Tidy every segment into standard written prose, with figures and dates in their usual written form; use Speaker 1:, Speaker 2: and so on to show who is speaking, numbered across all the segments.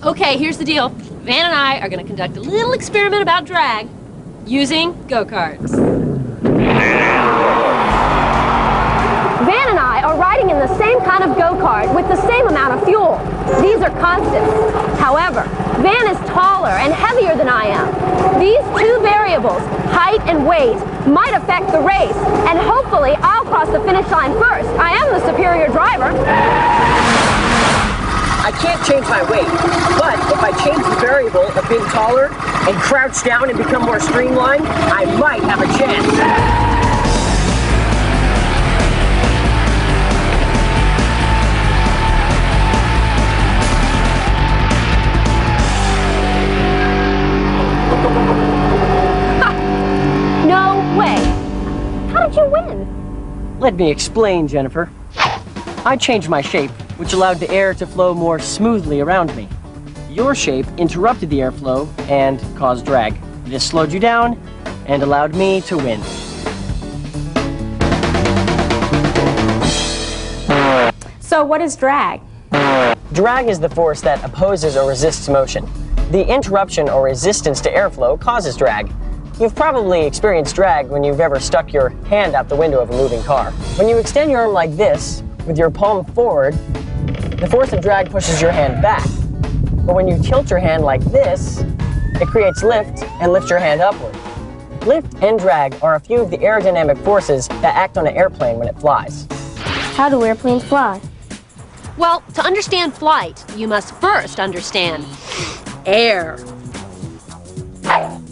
Speaker 1: Okay, here's the deal. Van and I are going to conduct a little experiment about drag using go-karts.
Speaker 2: Van and I are riding in the same kind of go-kart with the same amount of fuel. These are constants. However, Van is taller and heavier than I am. These two variables, height and weight, might affect the race, and hopefully I'll cross the finish line first. I am the superior driver.
Speaker 3: I can't change my weight, but if I change the variable of being taller and crouch down and become more streamlined, I might have a chance.
Speaker 2: No way. How did you win?
Speaker 3: Let me explain, Jennifer. I changed my shape, which allowed the air to flow more smoothly around me. Your shape interrupted the airflow and caused drag. This slowed you down and allowed me to win.
Speaker 2: So what is drag?
Speaker 3: Drag is the force that opposes or resists motion. The interruption or resistance to airflow causes drag. You've probably experienced drag when you've ever stuck your hand out the window of a moving car. When you extend your arm like this, with your palm forward, the force of drag pushes your hand back. But when you tilt your hand like this, it creates lift and lifts your hand upward. Lift and drag are a few of the aerodynamic forces that act on an airplane when it flies.
Speaker 2: How do airplanes fly?
Speaker 1: Well, to understand flight, you must first understand air.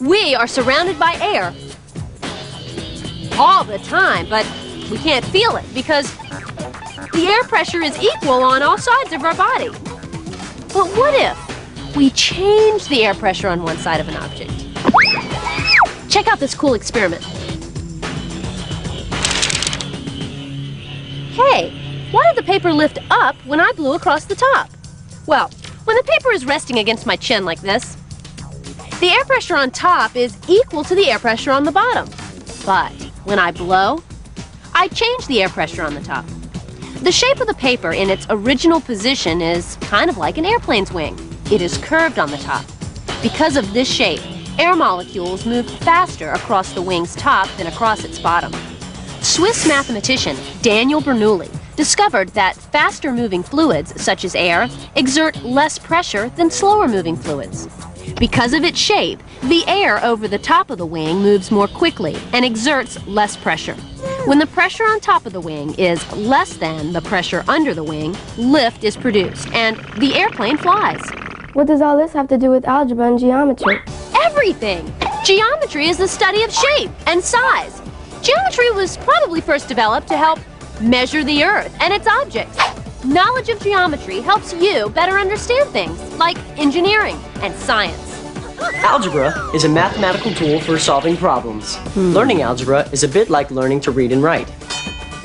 Speaker 1: We are surrounded by air all the time, but we can't feel it because the air pressure is equal on all sides of our body. But what if we change the air pressure on one side of an object? Check out this cool experiment. Hey, why did the paper lift up when I blew across the top? Well, when the paper is resting against my chin like this, the air pressure on top is equal to the air pressure on the bottom. But when I blow, I change the air pressure on the top. The shape of the paper in its original position is kind of like an airplane's wing. It is curved on the top. Because of this shape, air molecules move faster across the wing's top than across its bottom. Swiss mathematician Daniel Bernoulli discovered that faster-moving fluids, such as air, exert less pressure than slower-moving fluids. Because of its shape, the air over the top of the wing moves more quickly and exerts less pressure. When the pressure on top of the wing is less than the pressure under the wing, lift is produced, and the airplane flies.
Speaker 2: What does all this have to do with algebra and geometry?
Speaker 1: Everything! Geometry is the study of shape and size. Geometry was probably first developed to help measure the Earth and its objects. Knowledge of geometry helps you better understand things like engineering and science.
Speaker 3: Algebra is a mathematical tool for solving problems. Learning algebra is a bit like learning to read and write.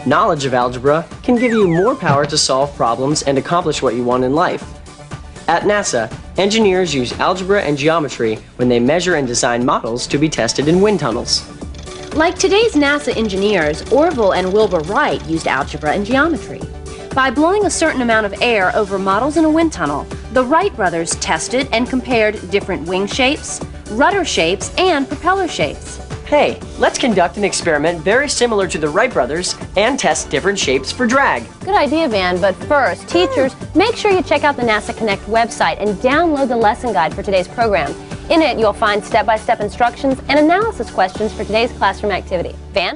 Speaker 3: Knowledge of algebra can give you more power to solve problems and accomplish what you want in life. At NASA, engineers use algebra and geometry when they measure and design models to be tested in wind tunnels.
Speaker 1: Like today's NASA engineers, Orville and Wilbur Wright used algebra and geometry. By blowing a certain amount of air over models in a wind tunnel, the Wright brothers tested and compared different wing shapes, rudder shapes, and propeller shapes.
Speaker 3: Hey, let's conduct an experiment very similar to the Wright brothers and test different shapes for drag.
Speaker 2: Good idea, Van, but first, teachers, make sure you check out the NASA Connect website and download the lesson guide for today's program. In it, you'll find step-by-step instructions and analysis questions for today's classroom activity. Van?